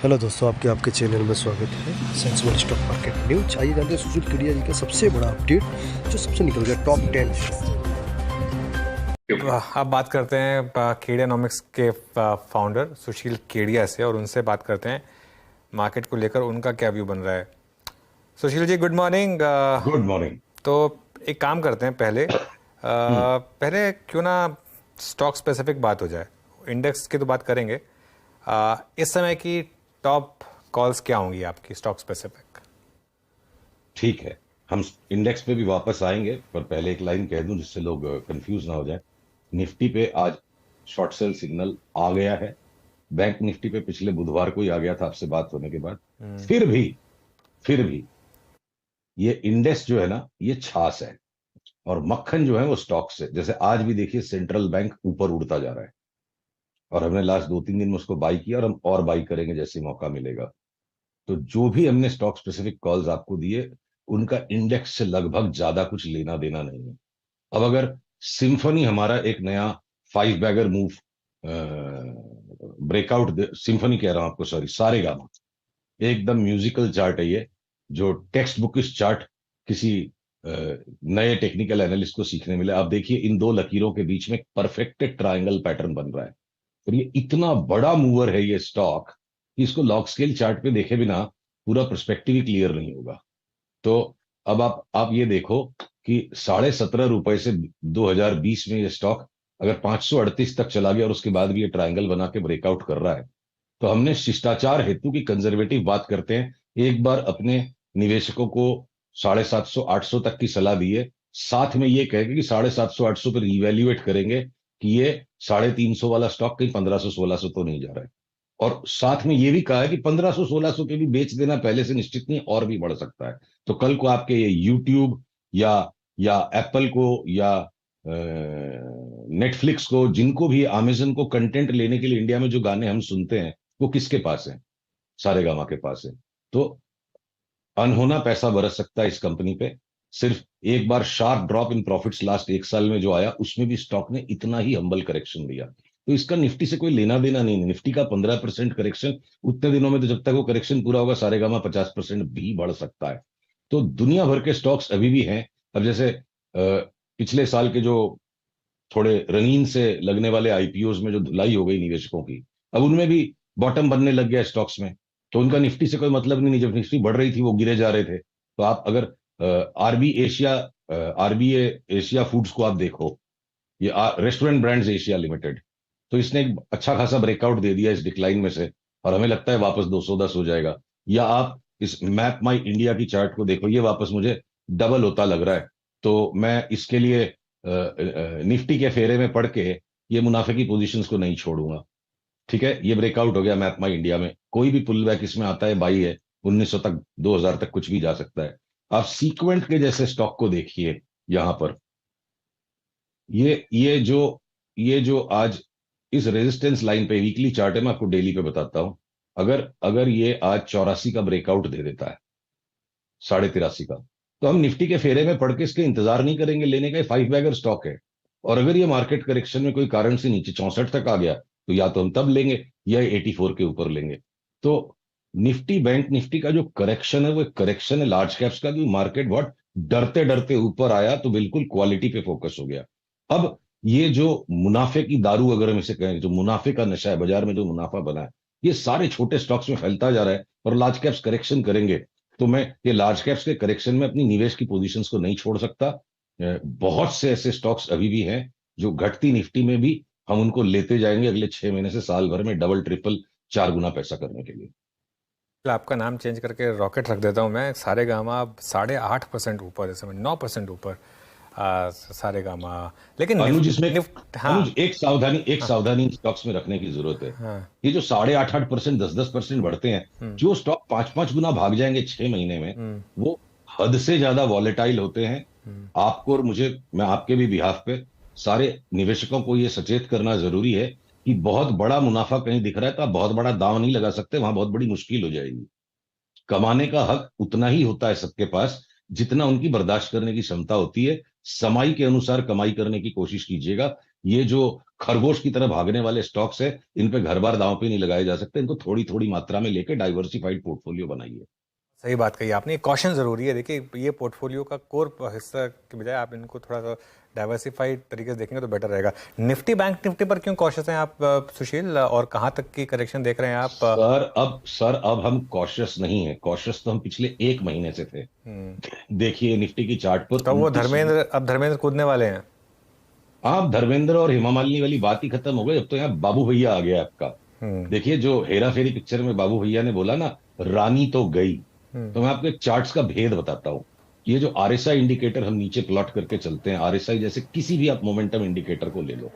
Hello दोस्तों, आपके आपके चैनल में स्वागत है। Sensible stock market news. आइए जानते हैं सुशील केडिया जी का सबसे बड़ा अपडेट जो सबसे निकल गया टॉप 10। अब बात करते हैं केडियानॉमिक्स के फाउंडर सुशील केडिया से और उनसे बात करते हैं मार्केट को लेकर उनका क्या व्यू बन रहा है। Sushil ji, good morning. Good morning. तो एक काम करते हैं, पहले क्यों ना स्टॉक स्पेसिफिक बात हो जाए। इंडेक्स की तो बात करेंगे। इस समय की टॉप कॉल्स क्या होंगी आपकी स्टॉक स्पेसिफिक? ठीक है, हम इंडेक्स पे भी वापस आएंगे, पर पहले एक लाइन कह दूं जिससे लोग कंफ्यूज ना हो जाए। निफ्टी पे आज शॉर्ट सेल सिग्नल आ गया है। बैंक निफ्टी पे पिछले बुधवार को ही आ गया था आपसे बात होने के बाद। फिर भी ये इंडेक्स जो है ना, ये छाछ है और मक्खन जो है वो स्टॉक से। जैसे आज भी देखिए सेंट्रल बैंक ऊपर उड़ता जा रहा है और हमने लास्ट 2-3 दिन में उसको बाई किया और हम और बाई करेंगे जैसे मौका मिलेगा। तो जो भी हमने स्टॉक स्पेसिफिक कॉल्स आपको दिए, उनका इंडेक्स से लगभग ज्यादा कुछ लेना देना नहीं है। अब अगर सिम्फनी हमारा एक नया 5 बैगर मूव ब्रेकआउट, सिम्फनी कह रहा हूं आपको, सॉरी, सारेगामा, एकदम म्यूजिकल चार्ट है ये, जो टेक्स्ट बुकिश चार्ट किसी नए टेक्निकल एनालिस्ट को सीखने मिले। आप देखिए इन दो लकीरों के बीच में परफेक्टेड ट्रायंगल पैटर्न बन रहा है और ये इतना बड़ा मूवर है ये स्टॉक कि इसको लॉग स्केल चार्ट पे देखे बिना पूरा पर्सपेक्टिव ही क्लियर नहीं होगा। तो अब आप ये देखो कि 17.5 रुपए से 2020 में ये स्टॉक अगर 538 तक चला गया और उसके बाद भी ये ट्रायंगल बना के ब्रेकआउट कर रहा है, तो हमने शिष्टाचार हेतु की कंजर्वेटिव बात करते हैं, एक बार अपने निवेशकों को 750-800 तक की सलाह दी है। साथ में ये कहेंगे कि 750-800 पर रिवैल्यूएट करेंगे कि ये 350 वाला स्टॉक कहीं 1500-1600 तो नहीं जा रहा है। और साथ में ये भी कहा है कि 1500-1600 पे भी बेच देना पहले से निश्चित नहीं, और भी बढ़ सकता है। तो कल को आपके ये यूट्यूब या एप्पल को या नेटफ्लिक्स को, जिनको भी, अमेजन को कंटेंट लेने के लिए इंडिया में जो गाने हम सुनते हैं वो किसके पास है? सारेगामा के पास है। तो अनहोना पैसा बरस सकता है इस कंपनी पे। सिर्फ एक बार sharp drop in profits last 1 साल में जो आया, उसमें भी स्टॉक ने इतना ही हम्बल करेक्शन दिया। तो इसका निफ्टी से कोई लेना देना नहीं है। निफ्टी का 15% करेक्शन उतने दिनों में, तो जब तक वो करेक्शन पूरा होगा सारेगामा 50% भी बढ़ सकता है। तो दुनिया भर के स्टॉक्स अभी भी हैं। अब जैसे पिछले साल के जो थोड़े रंगीन से लगने वाले आईपीओज में जो धुलाई हो गई निवेशकों की, अब उनमें भी बॉटम बनने लग गया स्टॉक्स में। तो उनका निफ्टी से कोई मतलब नहीं, जब निफ्टी बढ़ रही थी वो गिरे जा रहे थे। तो आप अगर आरबीए एशिया फूड्स को आप देखो, ये रेस्टोरेंट ब्रांड्स एशिया लिमिटेड, तो इसने एक अच्छा खासा ब्रेकआउट दे दिया इस डिक्लाइन में से और हमें लगता है वापस 210 हो जाएगा। या आप इस मैप माई इंडिया की चार्ट को देखो, ये वापस मुझे डबल होता लग रहा है। तो मैं इसके लिए निफ्टी के फेरे में पड़ के ये मुनाफे की पोजीशंस को नहीं छोड़ूंगा। ठीक है, ये ब्रेकआउट हो गया मैप माई इंडिया में, कोई भी पुल बैक इसमें आता है, बाई है 1900 तक, 2000 तक कुछ भी जा सकता है। आप सीक्वेंट के जैसे स्टॉक को देखिए, यहां पर ये जो आज इस रेजिस्टेंस लाइन पे वीकली चार्ट है, मैं आपको डेली पे बताता हूं। अगर अगर ये आज 84 का ब्रेकआउट दे देता है, 83.5 का, तो हम निफ्टी के फेरे में पड़ के इसके इंतजार नहीं करेंगे लेने का। 5 बैगर स्टॉक है और अगर ये मार्केट करेक्शन में कोई कारण से नीचे 64 तक आ गया, तो या तो हम तब लेंगे या 84 के ऊपर लेंगे। तो निफ्टी, बैंक निफ्टी का जो करेक्शन है वो करेक्शन है लार्ज कैप्स का, कि मार्केट बहुत डरते डरते ऊपर आया तो बिल्कुल क्वालिटी पे फोकस हो गया। अब ये जो मुनाफे की दारू, अगर हम इसे कहें, जो मुनाफे का नशा है, बाजार में जो मुनाफा बना है, ये सारे छोटे स्टॉक्स में फैलता जा रहा है और लार्ज कैप्स करेक्शन करेंगे। तो मैं ये लार्ज कैप्स के करेक्शन में अपनी निवेश की पोजीशंस को नहीं छोड़ सकता। बहुत से ऐसे स्टॉक्स अभी भी हैं जो घटती निफ्टी में भी हम उनको लेते जाएंगे अगले 6 महीने से साल भर में, डबल ट्रिपल 4 गुना पैसा करने के लिए। आपका नाम चेंज करके रॉकेट रख देता हूँ मैं। सारेगामा अब 8.5% ऊपर, इस समय 9% ऊपर सारेगामा। लेकिन अनुज, इसमें हाँ, अनुज एक सावधानी स्टॉक्स में रखने की जरूरत है। हाँ, ये जो 8.5%, 10-10% बढ़ते हैं, जो स्टॉक 5-5 गुना भाग जाएंगे 6 महीने में, वो हद से ज्यादा वॉलेटाइल होते हैं। आपको और मुझे, मैं आपके भी बिहाफ पे सारे निवेशकों को ये सचेत करना जरूरी है कि बहुत बड़ा मुनाफा कहीं दिख रहा है तो आप बहुत बड़ा दांव नहीं लगा सकते, वहां बहुत बड़ी मुश्किल हो जाएगी। कमाने का हक उतना ही होता है सबके पास जितना उनकी बर्दाश्त करने की क्षमता होती है। समाई के अनुसार कमाई करने की कोशिश कीजिएगा। ये जो खरगोश की तरह भागने वाले स्टॉक्स है, इन पे घर बार दांव पे नहीं लगाए जा सकते। इनको थोड़ी थोड़ी मात्रा में लेके डाइवर्सिफाइड पोर्टफोलियो बनाइए। सही बात कही आपने, कॉशन ज़रूरी है। देखिए ये पोर्टफोलियो का कोर हिस्सा के बजाय आप इनको थोड़ा सा डाइवर्सिफाइड तरीके से देखेंगे तो बेटर रहेगा। निफ्टी, बैंक निफ्टी पर क्यों कॉशियस हैं आप सुशील, और कहाँ तक की करेक्शन देख रहे हैं आप? सर अब हम कॉशियस नहीं है। कॉशियस तो हम पिछले एक महीने से थे। देखिए निफ्टी की चार्ट पर तो वो धर्मेंद्र, अब धर्मेंद्र कूदने वाले हैं। आप धर्मेंद्र और हेमा मालिनी वाली बात ही खत्म हो गई। अब तो यहाँ बाबू भैया आ गया आपका। देखिए जो हेरा फेरी पिक्चर में बाबू भैया ने बोला ना, रानी तो गई, तो मैं आपको एक चार्ट्स का भेद बताता हूँ। ये जो आरएसआई इंडिकेटर हम नीचे प्लॉट करके चलते हैं, आरएसआई जैसे किसी भी आप मोमेंटम इंडिकेटर को ले लो,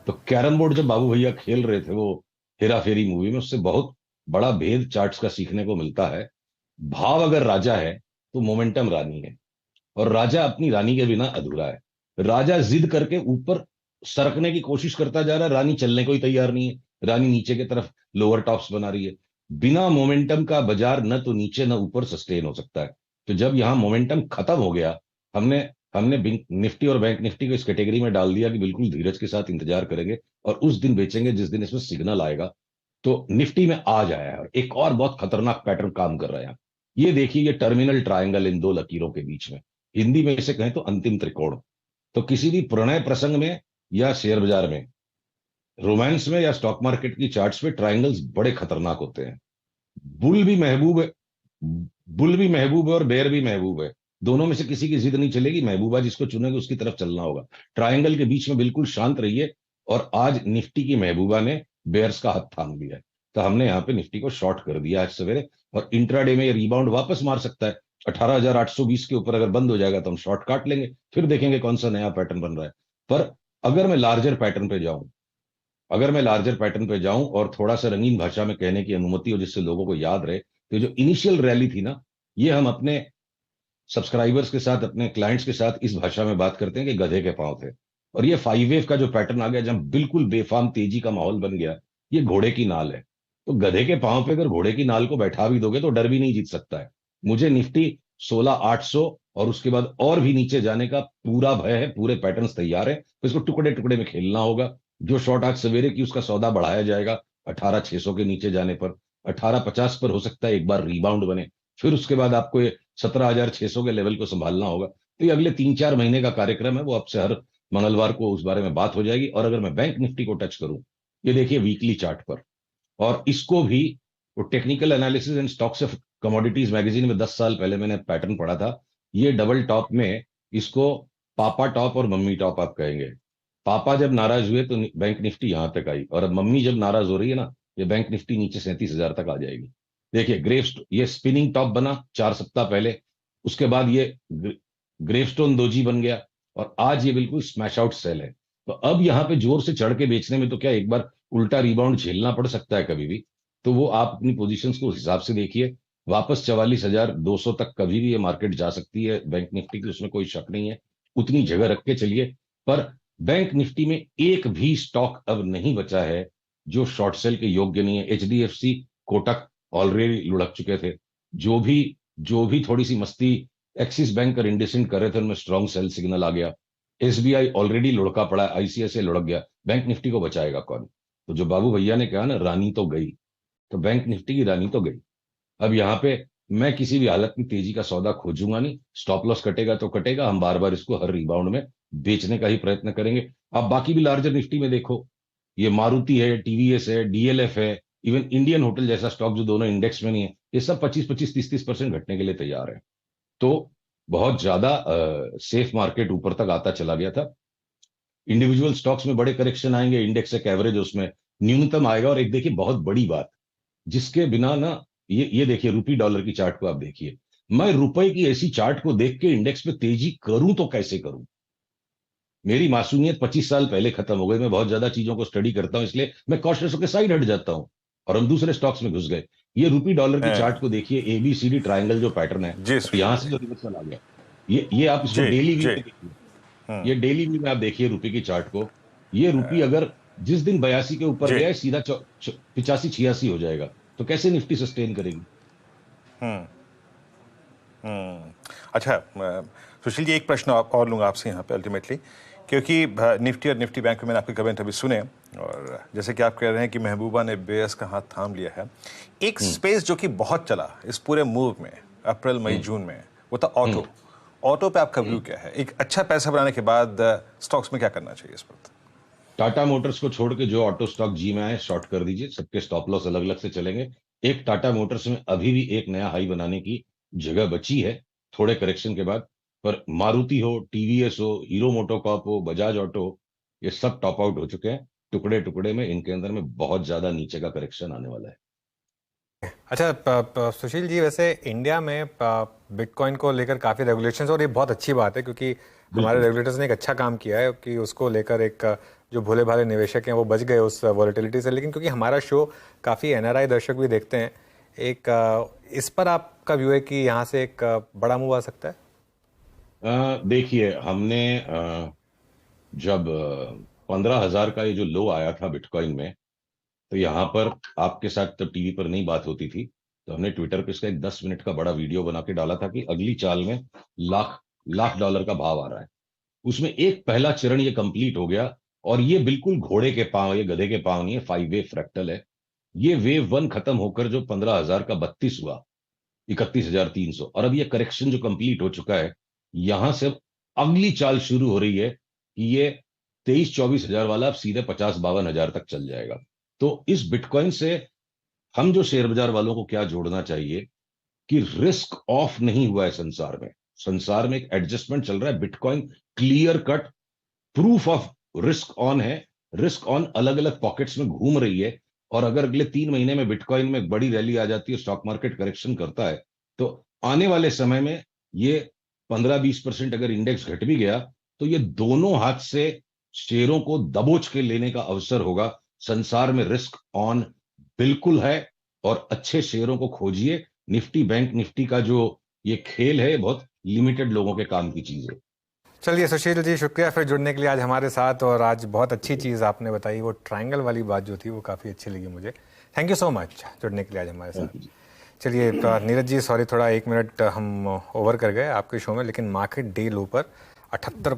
तो कैरम बोर्ड जब बाबू भैया खेल रहे थे वो हेरा फेरी मूवी में, उससे बहुत बड़ा भेद चार्ट्स का सीखने को मिलता है। भाव अगर राजा है तो मोमेंटम रानी है, और राजा अपनी रानी के बिना अधूरा है। राजा जिद करके ऊपर सरकने की कोशिश करता जा रहा है, रानी चलने को ही तैयार नहीं है। रानी नीचे की तरफ लोअर टॉप्स बना रही है। बिना मोमेंटम का बाजार न तो नीचे न ऊपर सस्टेन हो सकता है। तो जब यहां मोमेंटम खत्म हो गया, हमने हमने निफ्टी और बैंक निफ्टी को इस कैटेगरी में डाल दिया कि बिल्कुल धीरज के साथ इंतजार करेंगे और उस दिन बेचेंगे जिस दिन इसमें सिग्नल आएगा। तो निफ्टी में आज आया है और एक और बहुत खतरनाक पैटर्न काम कर रहा है। ये देखिए, ये टर्मिनल ट्रायंगल इन दो लकीरों के बीच में, हिंदी में इसे कहें तो अंतिम त्रिकोण। तो किसी भी प्रणय प्रसंग में या शेयर बाजार में, रोमांस में या स्टॉक मार्केट की चार्ट्स में ट्रायंगल्स बड़े खतरनाक होते हैं। बुल भी महबूब है, बुल भी महबूब है और बेयर भी महबूब है। दोनों में से किसी की जिद नहीं चलेगी, महबूबा जिसको चुनेगी उसकी तरफ चलना होगा। ट्रायंगल के बीच में बिल्कुल शांत रहिए। और आज निफ्टी की महबूबा ने बेयर्स का हाथ थाम लिया है, तो हमने यहाँ पे निफ्टी को शॉर्ट कर दिया आज सवेरे। और इंट्राडे में ये रिबाउंड वापस मार सकता है। 18,820 के ऊपर अगर बंद हो जाएगा तो हम शॉर्ट काट लेंगे, फिर देखेंगे कौन सा नया पैटर्न बन रहा है। पर अगर मैं लार्जर पैटर्न पे जाऊं, और थोड़ा सा रंगीन भाषा में कहने की अनुमति हो जिससे लोगों को याद रहे, तो जो इनिशियल रैली थी ना, ये हम अपने सब्सक्राइबर्स के साथ, अपने क्लाइंट्स के साथ इस भाषा में बात करते हैं कि गधे के पांव थे। और ये 5 वेव का जो पैटर्न आ गया, जब बिल्कुल बेफाम तेजी का माहौल बन गया, ये घोड़े की नाल है। तो गधे के पांव पे अगर घोड़े की नाल को बैठा भी दोगे तो डर भी नहीं जीत सकता है। मुझे निफ्टी 16,800 और उसके बाद और भी नीचे जाने का पूरा भय है। पूरे पैटर्न्स तैयार है, तो इसको टुकड़े टुकड़े में खेलना होगा। जो शॉर्ट आज सवेरे की, उसका सौदा बढ़ाया जाएगा 18,600 के नीचे जाने पर। 18,50 पर हो सकता है एक बार रिबाउंड बने, फिर उसके बाद आपको ये 17,600 के लेवल को संभालना होगा। तो ये अगले 3-4 महीने का कार्यक्रम है, वो आपसे हर मंगलवार को उस बारे में बात हो जाएगी। और अगर मैं बैंक निफ्टी को टच करूं, ये देखिए वीकली चार्ट पर, और इसको भी वो technical analysis and stocks of commodities magazine में 10 साल पहले मैंने पैटर्न पढ़ा था। ये डबल टॉप में, इसको पापा टॉप और मम्मी टॉप आप कहेंगे। पापा जब नाराज हुए तो बैंक निफ्टी यहां तक आई, और अब मम्मी जब नाराज हो रही है ना, ये बैंक निफ्टी नीचे 37,000 तक आ जाएगी। देखिए ये स्पिनिंग टॉप बना 4 सप्ताह पहले, उसके बाद ये ग्रेवस्टोन दोजी बन गया, और आज ये बिल्कुल स्मैश आउट सेल है। तो अब यहां पे जोर से चढ़ के बेचने में तो क्या एक बार उल्टा रिबाउंड झेलना पड़ सकता है कभी भी। तो वो आप अपनी पोजीशंस को उस हिसाब से देखिए। वापस 44,200 तक कभी भी ये मार्केट जा सकती है बैंक निफ्टी की, उसमें कोई शक नहीं है। उतनी जगह रख के चलिए। पर बैंक निफ्टी में एक भी स्टॉक अब नहीं बचा है जो शॉर्ट सेल के योग्य नहीं है। एचडीएफसी, कोटक ऑलरेडी लुढ़क चुके थे। जो भी थोड़ी सी मस्ती एक्सिस बैंक और इंडसइंड कर रहे थे, उनमें स्ट्रॉन्ग सेल सिग्नल आ गया। एसबीआई ऑलरेडी लुढ़का पड़ा, आईसीआईसीआई लुढ़क गया। बैंक निफ्टी को बचाएगा कौन? तो जो बाबू भैया ने कहा ना, रानी तो गई, तो बैंक निफ्टी की रानी तो गई। अब यहाँ पे मैं किसी भी हालत में तेजी का सौदा खोजूंगा नहीं। स्टॉप लॉस कटेगा तो कटेगा, हम बार बार इसको हर रिबाउंड में बेचने का ही प्रयत्न करेंगे। आप बाकी भी लार्जर निफ्टी में देखो, ये मारुति है, टीवीएस है, डीएलएफ है, इवन इंडियन होटल जैसा स्टॉक जो दोनों इंडेक्स में नहीं है, ये सब 25-25, 30-30% घटने के लिए तैयार है। तो बहुत ज्यादा सेफ मार्केट ऊपर तक आता चला गया था। इंडिविजुअल स्टॉक्स में बड़े करेक्शन आएंगे, इंडेक्स एक एवरेज उसमें न्यूनतम आएगा। और एक देखिए बहुत बड़ी बात, जिसके बिना ना, ये देखिए रुपी डॉलर की चार्ट को आप देखिए। मैं रुपए की ऐसी चार्ट को देख के इंडेक्स पे तेजी करूं तो कैसे करूं? मेरी मासूमियत 25 साल पहले खत्म हो गई। मैं बहुत ज्यादा चीजों को स्टडी करता हूं, इसलिए मैं कॉशियस होकर साइड हट जाता हूं और हम दूसरे स्टॉक्स में घुस गए। ये रुपी डॉलर की चार्ट को देखिए, एबीसीडी ट्रायंगल जो पैटर्न है, जी तो यहां से जो रिवर्सल आ गया, ये आप इसको जी डेली व्यू जी। में देखिए। ये डेली व्यू में आप देखिए रुपये की चार्ट को। ये रुपी अगर जिस दिन 82 के ऊपर जी। गया, सीधा 85-86 हो जाएगा। तो कैसे निफ्टी सस्टेन करेगी? अच्छा, सुशील जी, एक प्रश्न और लूंगा आपसे यहाँ पे अल्टीमेटली क्योंकि निफ्टी और निफ्टी बैंक में मैंने आपके कमेंट अभी सुने, और जैसे कि आप कह रहे हैं कि महबूबा ने बेयस का हाथ थाम लिया है। एक स्पेस जो कि बहुत चला इस पूरे मूव में अप्रैल मई जून में, वो था ऑटो। ऑटो पे आपका व्यू क्या है? एक अच्छा पैसा बनाने के बाद स्टॉक्स में क्या करना चाहिए इस वक्त? टाटा मोटर्स को छोड़ के जो ऑटो स्टॉक जी में आए शॉर्ट कर दीजिए, सबके स्टॉप लॉस अलग अलग से चलेंगे। एक टाटा मोटर्स में अभी भी एक नया हाई बनाने की जगह बची है थोड़े करेक्शन के बाद, पर मारुति हो, टीवीएस हो, हीरो मोटोकॉर्प हो, बजाज ऑटो, ये सब टॉप आउट हो चुके हैं टुकड़े टुकड़े में। इनके अंदर में बहुत ज्यादा नीचे का करेक्शन आने वाला है। अच्छा सुशील जी, वैसे इंडिया में बिटकॉइन को लेकर काफ़ी रेगुलेशंस, और ये बहुत अच्छी बात है क्योंकि हमारे रेगुलेटर्स ने एक अच्छा काम किया है कि उसको लेकर एक जो भोले भाले निवेशक हैं वो बच गए उस वॉलेटिलिटी से। लेकिन क्योंकि हमारा शो काफ़ी एनआरआई दर्शक भी देखते हैं, एक इस पर आपका व्यू है कि यहाँ से एक बड़ा मूव आ सकता है? देखिए, हमने जब 15,000 का ये जो लो आया था बिटकॉइन में, तो यहाँ पर आपके साथ तो टीवी पर नहीं बात होती थी, तो हमने ट्विटर पे इसका एक 10 मिनट का बड़ा वीडियो बना के डाला था कि अगली चाल में लाख लाख डॉलर का भाव आ रहा है। उसमें एक पहला चरण ये कंप्लीट हो गया, और ये बिल्कुल घोड़े के पांव, ये गधे के पांव नहीं है, 5 वे फ्रैक्टल है। ये वेव 1 खत्म होकर जो 15,000 का 32 हुआ, 31,300, और अब ये करेक्शन जो कंप्लीट हो चुका है, यहां से अब अगली चाल शुरू हो रही है कि ये 23-24 हजार वाला अब सीधे 50-52 हजार तक चल जाएगा। तो इस बिटकॉइन से हम जो शेयर बाजार वालों को क्या जोड़ना चाहिए कि रिस्क ऑफ नहीं हुआ है संसार में। संसार में एक एडजस्टमेंट चल रहा है। Bitcoin clear cut proof of risk on है। रिस्क ऑन अलग अलग पॉकेट्स में घूम रही है, और अगर अगले 3 महीने में बिटकॉइन में एक बड़ी रैली आ जाती है, स्टॉक मार्केट करेक्शन करता है, तो आने वाले समय में ये 15-20% अगर इंडेक्स घट भी गया, तो ये दोनों हाथ से शेयरों को दबोच के लेने का अवसर होगा। संसार में रिस्क ऑन बिल्कुल है, और अच्छे शेयरों को खोजिए। निफ्टी बैंक निफ्टी का जो ये खेल है, बहुत लिमिटेड लोगों के काम की चीज है। चलिए सुशील जी, शुक्रिया फिर जुड़ने के लिए आज हमारे साथ, और आज बहुत अच्छी चीज़ आपने बताई, वो ट्रायंगल वाली बात जो थी वो काफ़ी अच्छी लगी मुझे। थैंक यू सो मच जुड़ने के लिए आज हमारे साथ। चलिए नीरज जी, सॉरी थोड़ा 1 मिनट हम ओवर कर गए आपके शो में, लेकिन मार्केट डे लो पर 78